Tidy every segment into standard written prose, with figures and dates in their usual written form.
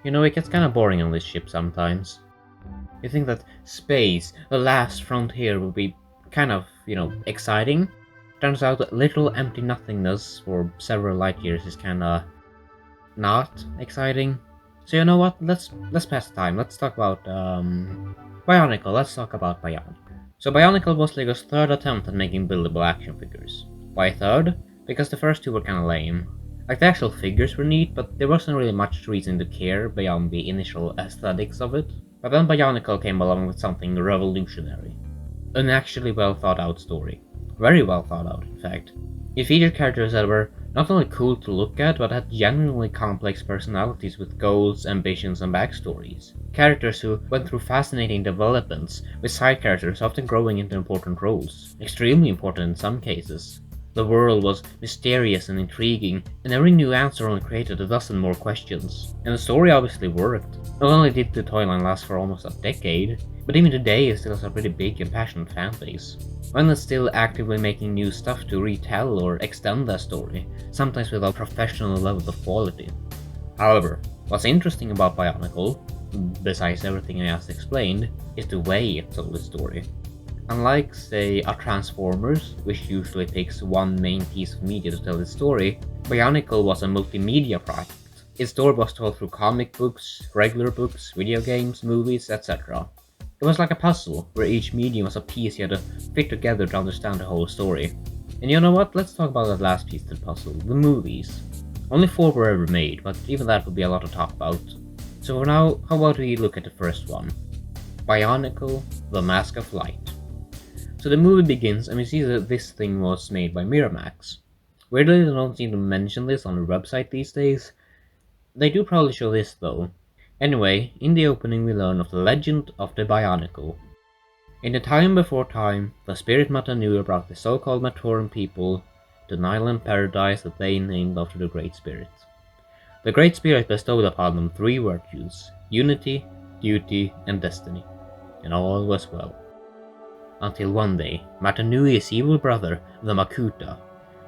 You know, it gets kinda boring on this ship sometimes. You think that space, the last frontier, will be kind of, exciting. Turns out that literal empty nothingness for several light years is kinda not exciting. So you know what? Let's pass the time. Let's talk about Bionicle. Let's talk about Bionicle. So Bionicle was Lego's third attempt at making buildable action figures. Why third? Because the first two were kinda lame. Like the actual figures were neat, but there wasn't really much reason to care beyond the initial aesthetics of it. But then Bionicle came along with something revolutionary. An actually well thought out story. Very well thought out, in fact. It featured characters that were not only cool to look at, but had genuinely complex personalities with goals, ambitions, and backstories. Characters who went through fascinating developments, with side characters often growing into important roles. Extremely important in some cases. The world was mysterious and intriguing, and every new answer only created a dozen more questions. And the story obviously worked. Not only did the toy line last for almost a decade, but even today it still has a pretty big and passionate fan base. One is still actively making new stuff to retell or extend that story, sometimes with a professional level of quality. However, what's interesting about Bionicle, besides everything I just explained, is the way it told the story. Unlike, say, a Transformers, which usually picks one main piece of media to tell its story, Bionicle was a multimedia project. Its story was told through comic books, regular books, video games, movies, etc. It was like a puzzle, where each medium was a piece you had to fit together to understand the whole story. And you know what? Let's talk about that last piece to the puzzle, the movies. Only 4 were ever made, but even that would be a lot to talk about. So for now, how about we look at the first one? Bionicle, The Mask of Light. So the movie begins and we see that this thing was made by Miramax. Weirdly, they don't seem to mention this on their website these days. They do probably show this though. Anyway, in the opening we learn of the legend of the Bionicle. In the time before time, the spirit Matanua brought the so-called Matoran people to an island paradise that they named after the Great Spirit. The Great Spirit bestowed upon them 3 virtues: unity, duty, and destiny. And all was well. Until one day, Matanui's evil brother, the Makuta,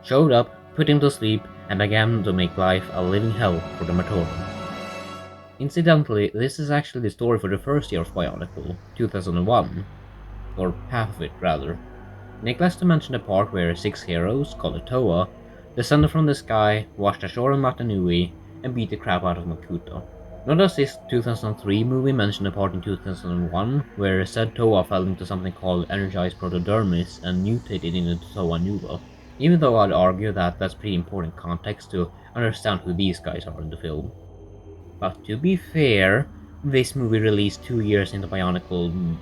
showed up, put him to sleep, and began to make life a living hell for the Matoran. Incidentally, this is actually the story for the first year of Bionicle, 2001. Or half of it, rather. Neglects to mention the part where 6 heroes, called the Toa, descended from the sky, washed ashore on Matanui, and beat the crap out of Makuta. Nor does this 2003 movie mention the part in 2001 where said Toa fell into something called energized protodermis and mutated into Toa Nuva, even though I'd argue that that's pretty important context to understand who these guys are in the film. But to be fair, this movie released 2 years into Bionicle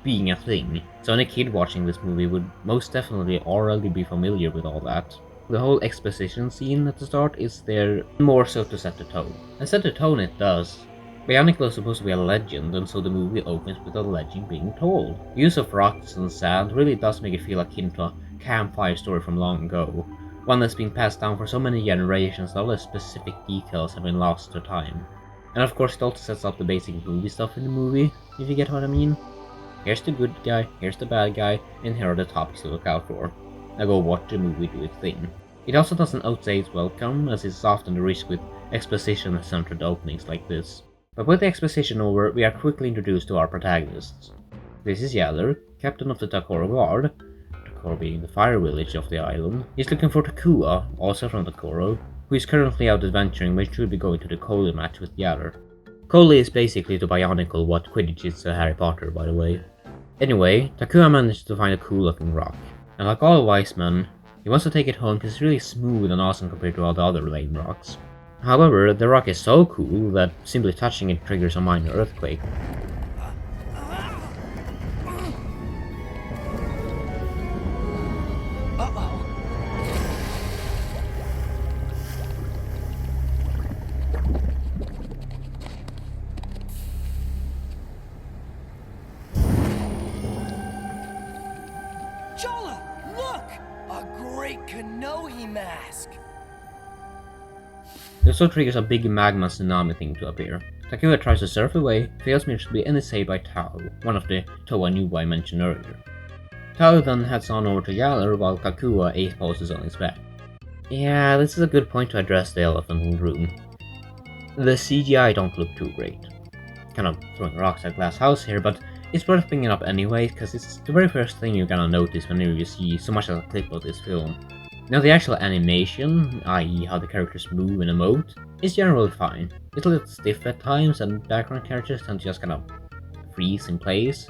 being a thing, so any kid watching this movie would most definitely already be familiar with all that. The whole exposition scene at the start is there more so to set the tone. And set the tone it does. Bionicle is supposed to be a legend, and so the movie opens with a legend being told. The use of rocks and sand really does make it feel akin to a campfire story from long ago, one that's been passed down for so many generations that all the specific details have been lost to time. And of course it also sets up the basic movie stuff in the movie, if you get what I mean. Here's the good guy, here's the bad guy, and here are the topics to look out for. Now go watch the movie do its thing. It also doesn't outstay its welcome, as is often the risk with exposition-centered openings like this. But with the exposition over, we are quickly introduced to our protagonists. This is Yaller, captain of the Takoro Guard, Takoro being the fire village of the island. He's looking for Takua, also from Takoro, who is currently out adventuring but should be going to the Coley match with Yaller. Coley is basically to Bionicle what Quidditch is to Harry Potter, by the way. Anyway, Takua managed to find a cool looking rock. And like all wise men, he wants to take it home because it's really smooth and awesome compared to all the other lame rocks. However, the rock is so cool that simply touching it triggers a minor earthquake. This also triggers a big magma tsunami thing to appear. Takua tries to surf away, fails miserably and is saved by Tao, one of the Toa Nuva I mentioned earlier. Tao then heads on over to Yaller while Kakua ace poses on his back. Yeah, this is a good point to address the elephant in the room. The CGI don't look too great. Kind of throwing rocks at glass house here, but it's worth bringing up anyway, because it's the very first thing you're gonna notice whenever you see so much as a clip of this film. Now the actual animation, i.e. how the characters move and emote, is generally fine. It's a little stiff at times, and background characters tend to just kind of freeze in place.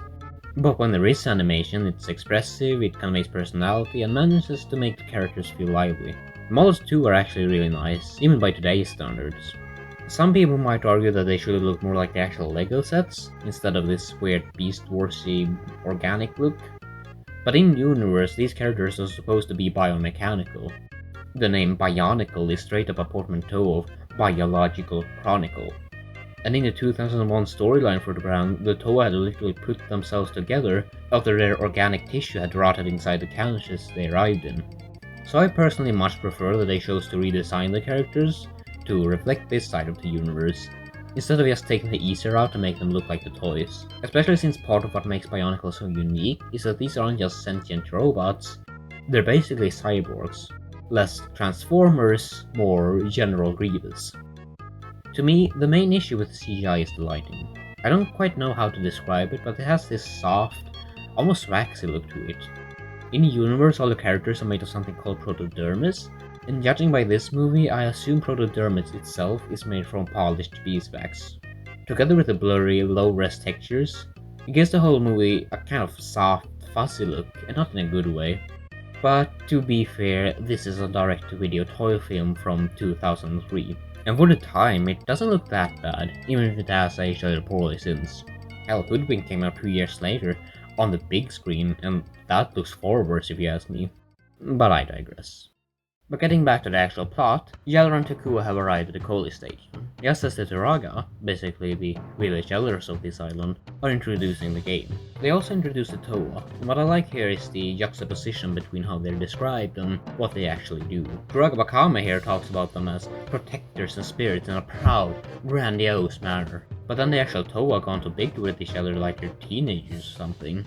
But when there is animation, it's expressive, it conveys personality, and manages to make the characters feel lively. Models too are actually really nice, even by today's standards. Some people might argue that they should look more like the actual LEGO sets, instead of this weird Beast Warsy organic look. But in universe, these characters are supposed to be biomechanical. The name Bionicle is straight up a portmanteau of biological chronicle. And in the 2001 storyline for the brand, the Toa had literally put themselves together after their organic tissue had rotted inside the conscious they arrived in. So I personally much prefer that they chose to redesign the characters to reflect this side of the universe, instead of just taking the easier route to make them look like the toys. Especially since part of what makes Bionicle so unique is that these aren't just sentient robots, they're basically cyborgs. Less Transformers, more General Grievous. To me, the main issue with the CGI is the lighting. I don't quite know how to describe it, but it has this soft, almost waxy look to it. In universe, all the characters are made of something called protodermis, and judging by this movie, I assume protodermis itself is made from polished beeswax. Together with the blurry, low-res textures, it gives the whole movie a kind of soft, fuzzy look, and not in a good way. But to be fair, this is a direct-to-video toy film from 2003, and for the time, it doesn't look that bad, even if it has aged rather poorly since. Hell, Hoodwink came out 2 years later, on the big screen, and that looks far worse if you ask me. But I digress. But getting back to the actual plot, Yeller and Takua have arrived at the Koli station, just as the Turaga, basically the village elders of this island, are introducing the game. They also introduce the Toa, and what I like here is the juxtaposition between how they're described and what they actually do. Turaga Bakame here talks about them as protectors and spirits in a proud, grandiose manner, but then the actual Toa go on to big with each other like they're teenagers or something.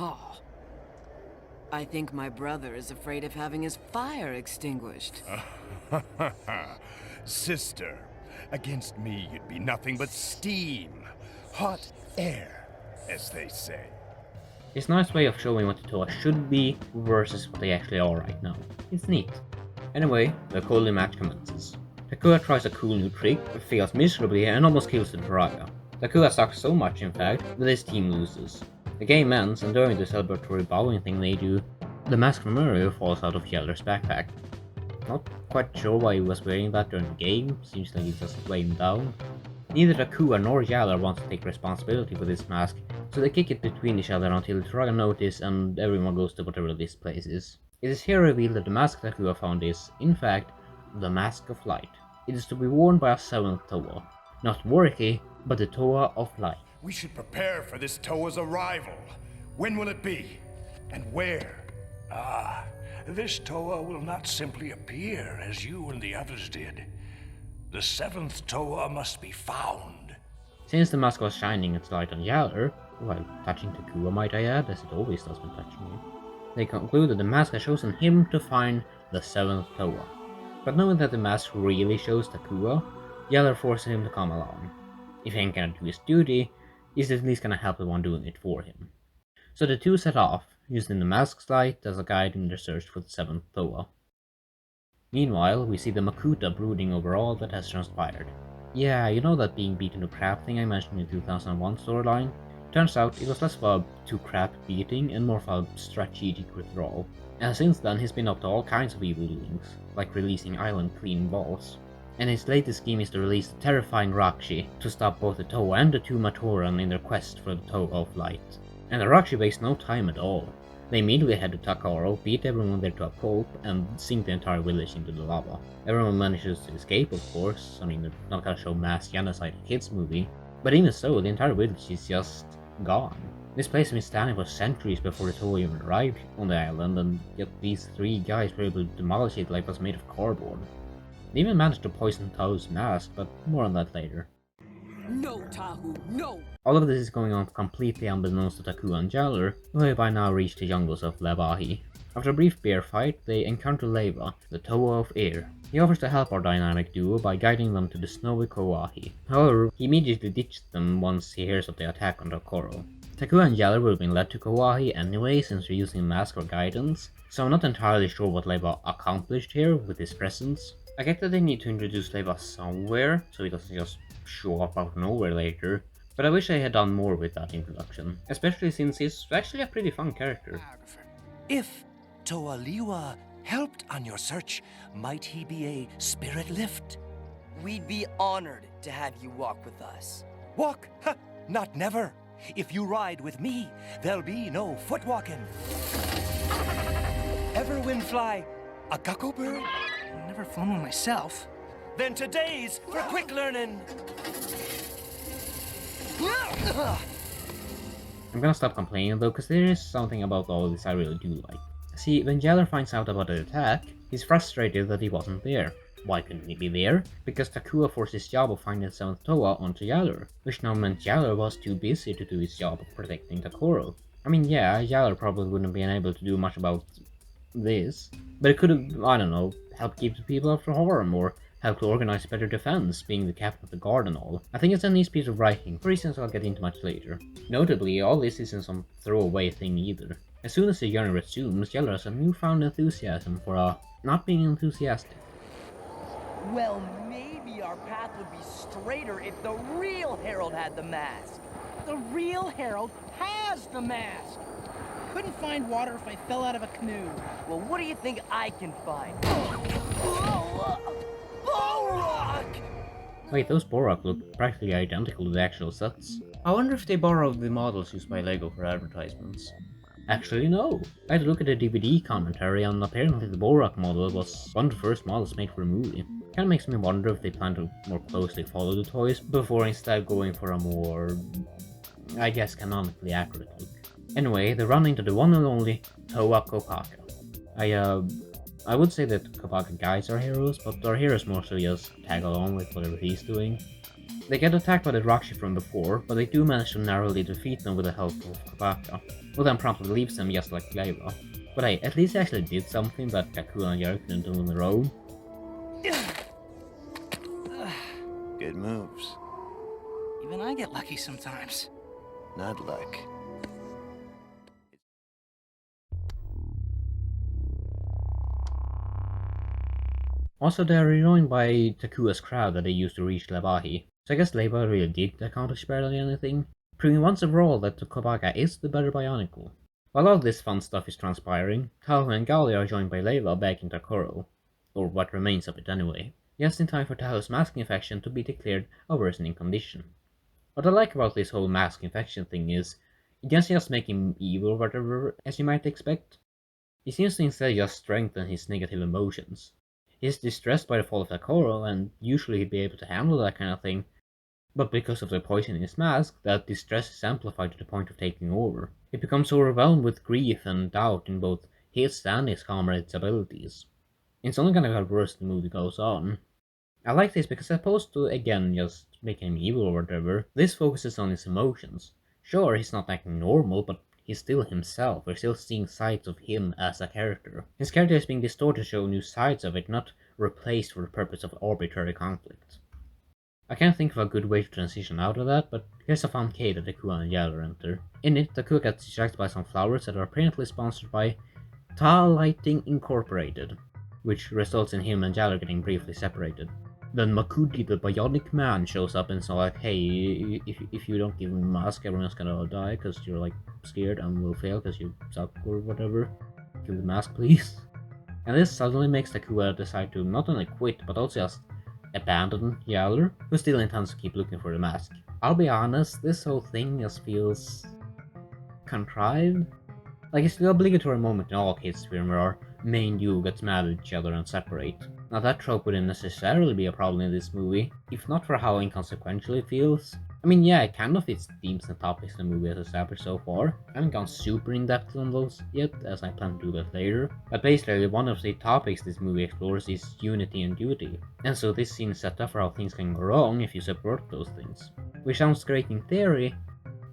Oh. I think my brother is afraid of having his fire extinguished. Sister, against me you'd be nothing but steam. Hot air, as they say. It's a nice way of showing what the Toa should be versus what they actually are right now. It's neat. Anyway, the Koli match commences. Takua tries a cool new trick, fails miserably and almost kills the Turaga. Takua sucks so much in fact that his team loses. The game ends, and during the celebratory bowing thing they do, the mask from Mario falls out of Yeller's backpack. Not quite sure why he was wearing that during the game, seems like he's just laying down. Neither Takua nor Yeller wants to take responsibility for this mask, so they kick it between each other until the Turaga notice and everyone goes to whatever this place is. It is here revealed that the mask Takua found is, in fact, the Mask of Light. It is to be worn by a 7th Toa. Not Wariki, but the Toa of Light. We should prepare for this Toa's arrival. When will it be? And where? Ah, this Toa will not simply appear as you and the others did. The 7th Toa must be found. Since the mask was shining its light on Yeller, while touching Takua might I add, as it always does when touching me, they conclude that the mask has chosen him to find the 7th Toa. But knowing that the mask really shows Takua, Yeller forces him to come along. If he ain't gonna do his duty, he's at least gonna help the one doing it for him. So the two set off, using the mask's light as a guide in their search for the 7th Toa. Meanwhile, we see the Makuta brooding over all that has transpired. Yeah, you know that being beaten to crap thing I mentioned in the 2001 storyline? Turns out it was less of a to-crap beating and more of a strategic withdrawal. And since then he's been up to all kinds of evil doings, like releasing island clean balls. And his latest scheme is to release the terrifying Rakshi to stop both the Toa and the two Matoran in their quest for the Toa of Light. And the Rakshi waste no time at all. They immediately head to Takaro, beat everyone there to a pulp, and sink the entire village into the lava. Everyone manages to escape, of course. I mean, they're not gonna show mass genocide in a kids movie. But even so, the entire village is just gone. This place has been standing for centuries before the Toa even arrived on the island, and yet these three guys were able to demolish it like it was made of cardboard. They even managed to poison Tao's mask, but more on that later. No, Tahu, no! All of this is going on completely unbeknownst to Takua and Yeller, who have by now reached the jungles of Levahi. After a brief bear fight, they encounter Leva, the Toa of Air, He offers to help our dynamic duo by guiding them to the snowy Kauai. However, he immediately ditches them once he hears of the attack on Takoro. Takua and Yeller would have been led to Kauai anyway since they're using Mask for guidance, so I'm not entirely sure what Leiva accomplished here with his presence. I get that they need to introduce Leiva somewhere, so he doesn't just show up out of nowhere later, but I wish I had done more with that introduction, especially since he's actually a pretty fun character. If Toaliwa helped on your search, might he be a spirit lift? We'd be honored to have you walk with us. Walk? Ha! Not never. If you ride with me, there'll be no foot walking. Ever windfly a cuckoo bird? I've never flown one myself. Then today's for quick learning. I'm gonna stop complaining though, because there is something about all this I really do like. See, when Yeller finds out about the attack, he's frustrated that he wasn't there. Why couldn't he be there? Because Takua forced his job of finding the 7th Toa onto Yeller, which now meant Yeller was too busy to do his job of protecting Takoro. I mean, yeah, Yeller probably wouldn't have been able to do much about this, but it could have, I don't know, helped keep the people after harm, or helped to organize better defense, being the captain of the guard and all. I think it's a nice piece of writing, for reasons I'll get into much later. Notably, all this isn't some throwaway thing either. As soon as the journey resumes, Yeller has a newfound enthusiasm for not being enthusiastic. Well, maybe our path would be straighter if the real Herald had the mask. The real Herald has the mask. Couldn't find water if I fell out of a canoe. Well, what do you think I can find? Balrog! Wait, those Borak look practically identical to the actual sets. I wonder if they borrowed the models used by LEGO for advertisements. Actually, no. I had to look at the DVD commentary, and apparently the Borak model was one of the first models made for the movie. Kinda makes me wonder if they plan to more closely follow the toys before instead going for a more, I guess, canonically accurate look. Anyway, they run into the one and only Toa Kopaka. I would say that Kopaka guides our heroes, but our heroes mostly just tag along with whatever he's doing. They get attacked by the Rakshi from before, but they do manage to narrowly defeat them with the help of Kopaka, who then promptly leaves them just like Leiva. But hey, at least they actually did something that Takua and Yeller couldn't do on their own. Good moves. Even I get lucky sometimes. Not luck. Also, they are rejoined by Takua's crowd that they used to reach Levahi, so I guess Leiva really did accomplish barely anything, proving once and for all that Kopaka is the better Bionicle. While all this fun stuff is transpiring, Tahu and Gali are joined by Leiva back in Takoro, or what remains of it anyway, just in time for Tahu's mask infection to be declared a worsening condition. What I like about this whole mask infection thing is, it doesn't just make him evil or whatever, as you might expect. He seems to instead just strengthen his negative emotions. He's distressed by the fall of Takoro, and usually he'd be able to handle that kind of thing, but because of the poison in his mask, that distress is amplified to the point of taking over. He becomes overwhelmed with grief and doubt in both his and his comrades' abilities. It's only gonna get worse as the movie goes on. I like this because as opposed to, again, just making him evil or whatever, this focuses on his emotions. Sure, he's not acting normal, but he's still himself. We're still seeing sides of him as a character. His character is being distorted to show new sides of it, not replaced for the purpose of arbitrary conflict. I can't think of a good way to transition out of that, but here's a fun cave that Takua and Yeller enter. In it, Takua gets distracted by some flowers that are apparently sponsored by Ta Lighting Incorporated, which results in him and Yeller getting briefly separated. Then Makudi, the bionic man, shows up and is like, hey, if you don't give him a mask, everyone's gonna die because you're like scared and will fail because you suck or whatever. Give the mask, please. And this suddenly makes Takua decide to not only quit, but also just abandon Yeller, who still intends to keep looking for the mask. I'll be honest, this whole thing just feels contrived. Like, it's the obligatory moment in all kids' film where our main duo gets mad at each other and separate. Now that trope wouldn't necessarily be a problem in this movie, if not for how inconsequential it feels. I mean, yeah, it kind of fits themes and topics the movie has established so far. I haven't gone super in depth on those yet, as I plan to do that later. But basically, one of the topics this movie explores is unity and duty. And so this scene is set up for how things can go wrong if you separate those things. Which sounds great in theory,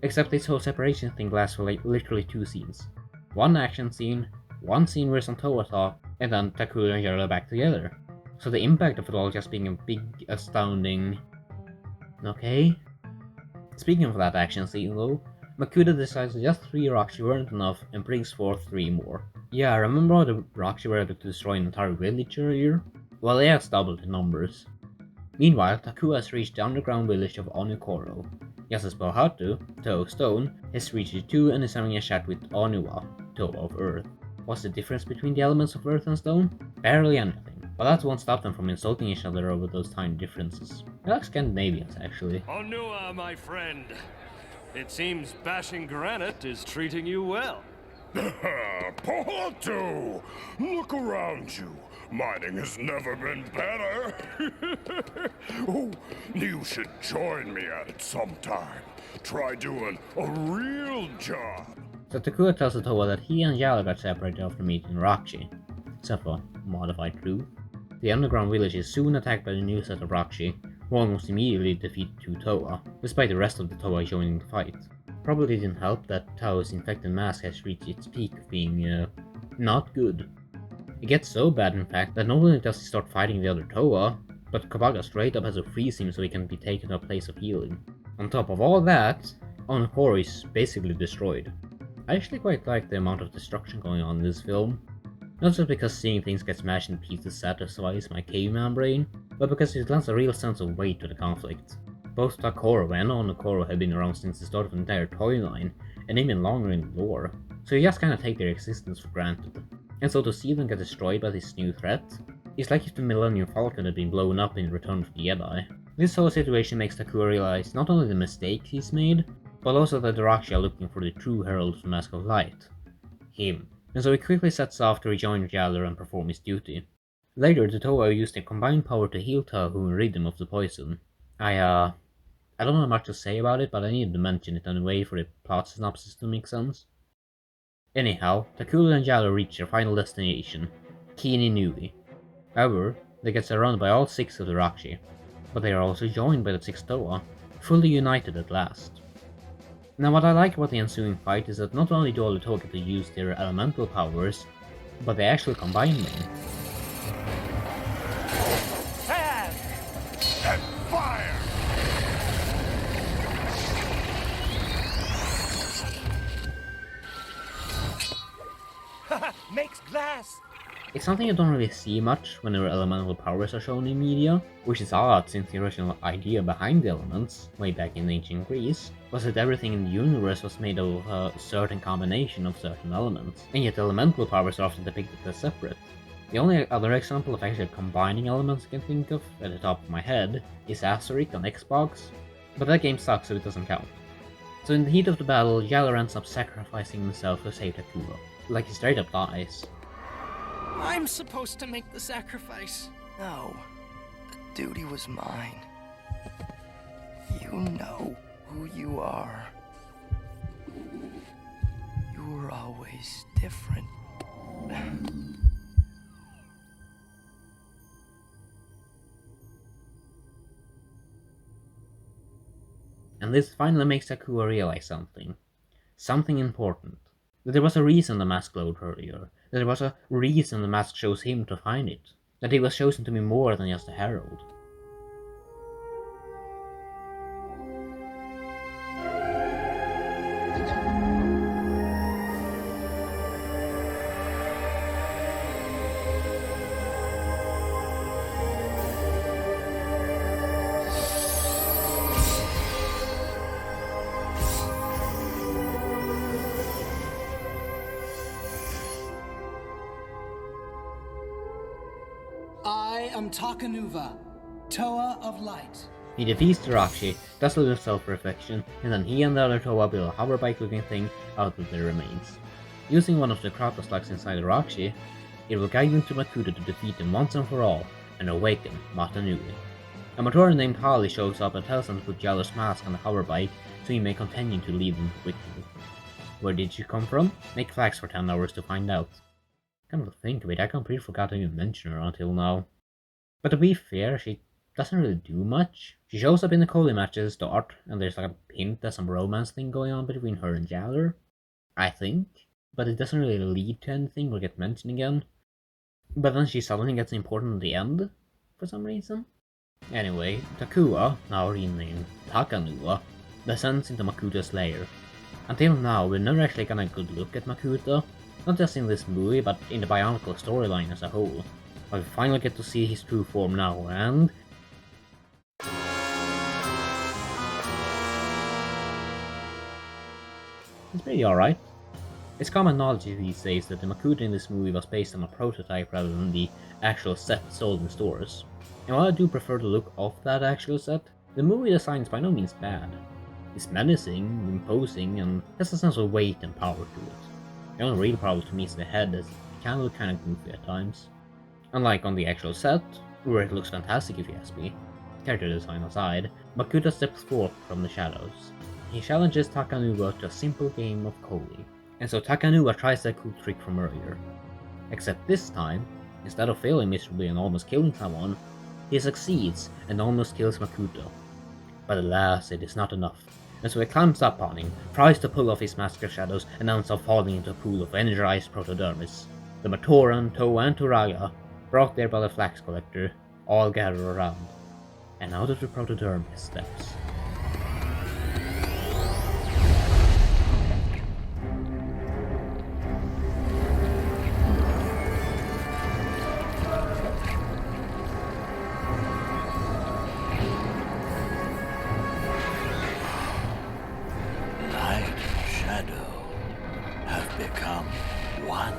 except this whole separation thing lasts for like literally 2 scenes. One action scene, one scene where some Toa talk, and then Takura and Yeller back together. So the impact of it all just being a big, astounding... Okay? Speaking of that action scene though, Makuta decides that just 3 Roxy weren't enough and brings forth 3 more. Yeah, remember how the Roxy were able to destroy an entire village earlier? Well, they have doubled the numbers. Meanwhile, Taku has reached the underground village of Onukoro. Just as Bohatu, Toe of Stone, has reached it too and is having a chat with Onuwa, Toe of Earth. What's the difference between the elements of Earth and Stone? Barely anything, but that won't stop them from insulting each other over those tiny differences. They're like Scandinavians, actually. Onua, my friend. It seems bashing granite is treating you well. Porto! Look around you. Mining has never been better. Oh, you should join me at it sometime. Try doing a real job. So Takua tells Otowa that he and Yala got separated after meeting Roxy. Except for modified truth. The underground village is soon attacked by the new set of Roxy, who almost immediately defeat 2 Toa, despite the rest of the Toa joining the fight. Probably didn't help that Tao's infected mask has reached its peak of being, not good. It gets so bad in fact that not only does he start fighting the other Toa, but Kobaga straight up has to freeze him so he can be taken to a place of healing. On top of all that, Onokoro is basically destroyed. I actually quite like the amount of destruction going on in this film. Not just because seeing things get smashed in pieces satisfies my caveman brain, but because it lends a real sense of weight to the conflict. Both Takoro and Onokoro have been around since the start of the entire toy line, and even longer in the lore, so you just kinda take their existence for granted. And so to see them get destroyed by this new threat, is like if the Millennium Falcon had been blown up in Return of the Jedi. This whole situation makes Takura realize not only the mistake he's made, but also that the Roxy are looking for the true Herald of the Mask of Light. Him. And so he quickly sets off to rejoin Galler and perform his duty. Later, the Toa used their combined power to heal Tahu and rid him of the poison. I don't know much to say about it, but I needed to mention it anyway for the plot synopsis to make sense. Anyhow, Takula and Galler reach their final destination, Kini Nui. However, they get surrounded by all 6 of the Roxy, but they are also joined by the 6 Toa, fully united at last. Now what I like about the ensuing fight is that not only do all the Toa get to use their elemental powers, but they actually combine them. And fire! Makes glass! It's something you don't really see much when their elemental powers are shown in media, which is odd since the original idea behind the elements, way back in ancient Greece, was that everything in the universe was made of a certain combination of certain elements, and yet elemental powers are often depicted as separate. The only other example of actually combining elements I can think of at the top of my head is Asteroid on Xbox, but that game sucks so it doesn't count. So in the heat of the battle, Galler ends up sacrificing himself to save Takuro. Like he straight up dies. I'm supposed to make the sacrifice. No, the duty was mine. You know who you are. You were always different. And this finally makes Takua realize something. Something important. That there was a reason the mask glowed earlier. That there was a reason the mask chose him to find it. That he was chosen to be more than just a herald. I am Takanuva, Toa of Light. He defeats the Roxy, does a little self-reflection, and then he and the other Toa build a hoverbike looking thing out of their remains. Using one of the Kratos slugs inside the Roxy, it will guide them to Makuta to defeat them once and for all, and awaken Matanui. A Matora named Holly shows up and tells them to put Yellow's mask on the hoverbike so he may continue to lead them quickly. Where did she come from? Make flags for 10 hours to find out. Come to think of it, I completely forgot to even mention her until now. But to be fair, she doesn't really do much. She shows up in the Coley match at the start, and there's like a hint at some romance thing going on between her and Galler, I think. But it doesn't really lead to anything or get mentioned again. But then she suddenly gets important at the end. for some reason. Anyway, Takua, now renamed Takanua, descends into Makuta's lair. Until now, we've never actually gotten a good look at Makuta, not just in this movie, but in the Bionicle storyline as a whole. But we finally get to see his true form now, and... it's pretty alright. It's common knowledge these days that the Makuta in this movie was based on a prototype rather than the actual set sold in stores. And while I do prefer the look of that actual set, the movie design is by no means bad. It's menacing, imposing, and has a sense of weight and power to it. The only real problem to me is the head, as it can look kinda goofy at times. Unlike on the actual set, where it looks fantastic if you ask me, character design aside, Makuta steps forth from the shadows. He challenges Takanua to a simple game of Koli, and so Takanua tries that cool trick from earlier. Except this time, instead of failing miserably and almost killing someone, he succeeds and almost kills Makuta. But alas, it is not enough, and so he climbs up on him, tries to pull off his mask of shadows, and ends up falling into a pool of energized protodermis. The Matoran, Toa, and Turaga, brought there by the flax collector, all gather around, and out of the protodermis steps Light and shadow have become one.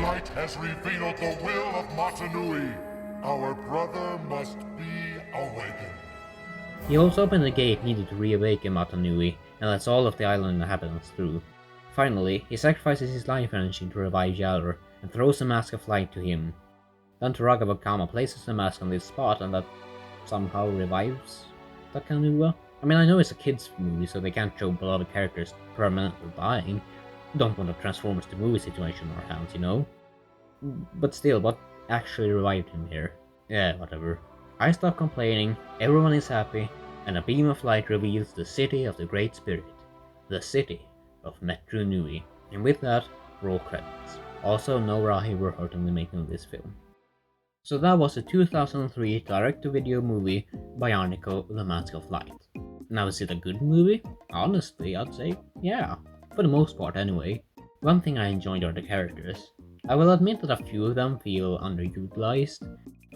Light has revealed the will of Matanui. Our brother must be awakened. He holds open the gate needed to reawaken Matanui, and lets all of the island inhabitants through. Finally, he sacrifices his life energy to revive Yalor, and throws the Mask of Light to him. Then Turaga Vakama places the mask on this spot, and that somehow revives Takanua. I mean, I know it's a kids movie, so they can't show a lot of characters permanently dying. Don't want a Transformers the movie situation on our hands, you know? But still, what actually revived him here? Yeah, whatever. I stop complaining, everyone is happy, and a beam of light reveals the city of the Great Spirit. The city of Metru Nui. And with that, roll credits. Also, no Rahi were hurt in the making of this film. So that was the 2003 direct-to-video movie Bionicle: The Mask of Light. Now, is it a good movie? Honestly, I'd say yeah. For the most part anyway. One thing I enjoyed are the characters. I will admit that a few of them feel underutilized.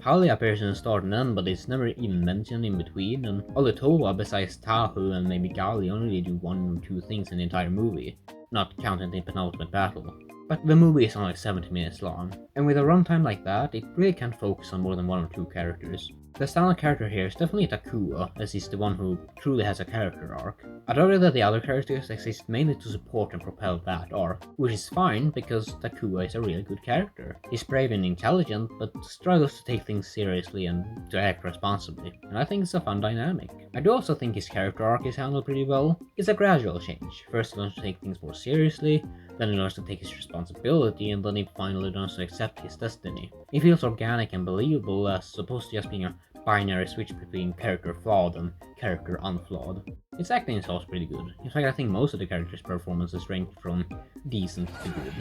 Holly appears in the start and end, but is never even mentioned in between, and all the Towa besides Tahu and maybe Gali only do one or two things in the entire movie, not counting the penultimate battle. But the movie is only 70 minutes long, and with a runtime like that, it really can't focus on more than one or two characters. The standout character here is definitely Takua, as he's the one who truly has a character arc. I'd argue that the other characters exist mainly to support and propel that arc, which is fine because Takua is a really good character. He's brave and intelligent, but struggles to take things seriously and to act responsibly, and I think it's a fun dynamic. I do also think his character arc is handled pretty well. It's a gradual change. First he learns to take things more seriously, then he learns to take his responsibility, and then he finally learns to accept his destiny. It feels organic and believable as opposed to just being a binary switch between character flawed and character unflawed. Its acting is also pretty good. In fact, I think most of the characters' performances rank from decent to good.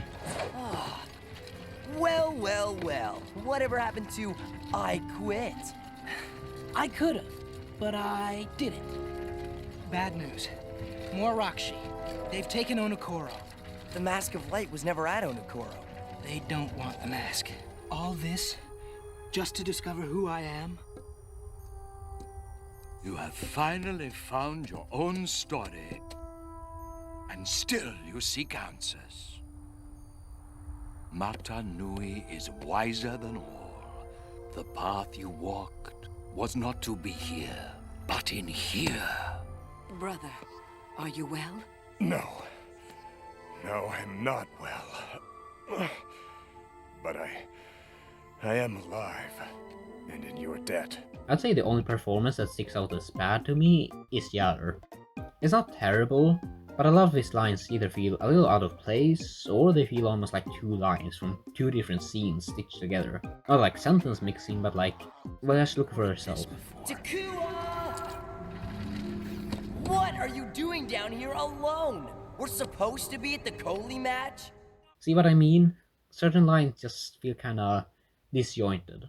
Well, well, well. Whatever happened to I quit? I could've, but I didn't. Bad news. More Rakshi. They've taken Onokoro. The Mask of Light was never at Onokoro. They don't want the mask. All this just to discover who I am? You have finally found your own story, and still you seek answers. Mata Nui is wiser than all. The path you walked was not to be here, but in here. Brother, are you well? No. No, I'm not well. But I am alive, and in your debt. I'd say the only performance that sticks out as bad to me is Yalor. It's not terrible, but a lot of his lines either feel a little out of place, or they feel almost like two lines from two different scenes stitched together. Not like sentence mixing, but like, well, just look for yourself. Takua! What are you doing down here alone? We're supposed to be at the Koli match? See what I mean? Certain lines just feel kinda disjointed.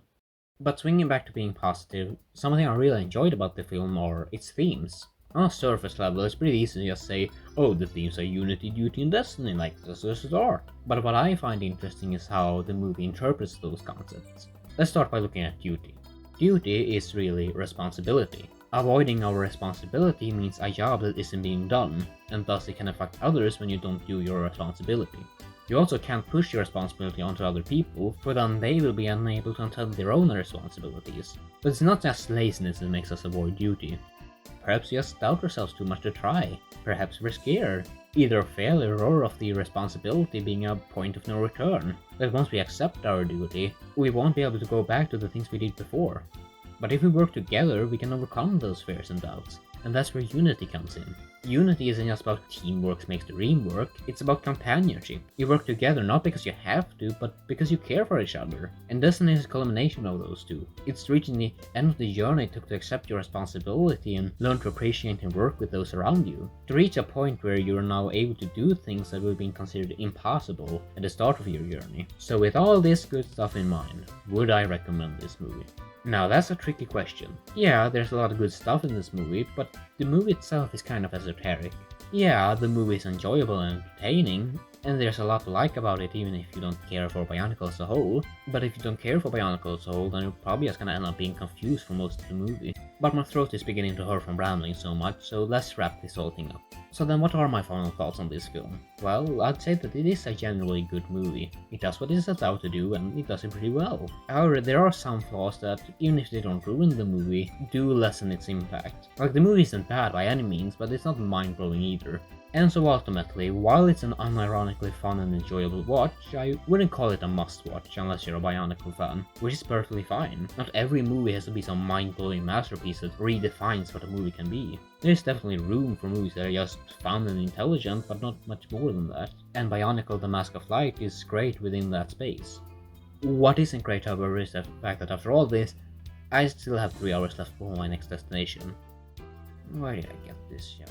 But swinging back to being positive, something I really enjoyed about the film are its themes. On a surface level, it's pretty easy to just say, oh, the themes are unity, duty, and destiny, like this is art. But what I find interesting is how the movie interprets those concepts. Let's start by looking at duty. Duty is really responsibility. Avoiding our responsibility means a job that isn't being done, and thus it can affect others when you don't do your responsibility. You also can't push your responsibility onto other people, for then they will be unable to untether their own responsibilities. But it's not just laziness that makes us avoid duty. Perhaps we just doubt ourselves too much to try. Perhaps we're scared, either of failure or of the responsibility being a point of no return. That once we accept our duty, we won't be able to go back to the things we did before. But if we work together, we can overcome those fears and doubts, and that's where unity comes in. Unity isn't just about teamwork makes the dream work, it's about companionship. You work together not because you have to, but because you care for each other. And Destiny is a culmination of those two. It's reaching the end of the journey it took to accept your responsibility and learn to appreciate and work with those around you. To reach a point where you're now able to do things that would have been considered impossible at the start of your journey. So with all this good stuff in mind, would I recommend this movie? Now that's a tricky question. Yeah, there's a lot of good stuff in this movie, but the movie itself is kind of esoteric. Yeah, the movie is enjoyable and entertaining, and there's a lot to like about it even if you don't care for Bionicle as a whole. But if you don't care for Bionicle as a whole, then you're probably just gonna end up being confused for most of the movie. But my throat is beginning to hurt from rambling so much, so let's wrap this whole thing up. So then what are my final thoughts on this film? Well, I'd say that it is a genuinely good movie. It does what it sets out to do, and it does it pretty well. However, there are some flaws that, even if they don't ruin the movie, do lessen its impact. Like, the movie isn't bad by any means, but it's not mind-blowing either. And so ultimately, while it's an unironically fun and enjoyable watch, I wouldn't call it a must-watch unless you're a Bionicle fan, which is perfectly fine. Not every movie has to be some mind-blowing masterpiece that redefines what a movie can be. There's definitely room for movies that are just fun and intelligent, but not much more than that. And Bionicle: The Mask of Light is great within that space. What isn't great, however, is the fact that after all this, I still have 3 hours left before my next destination. Where did I get this shot?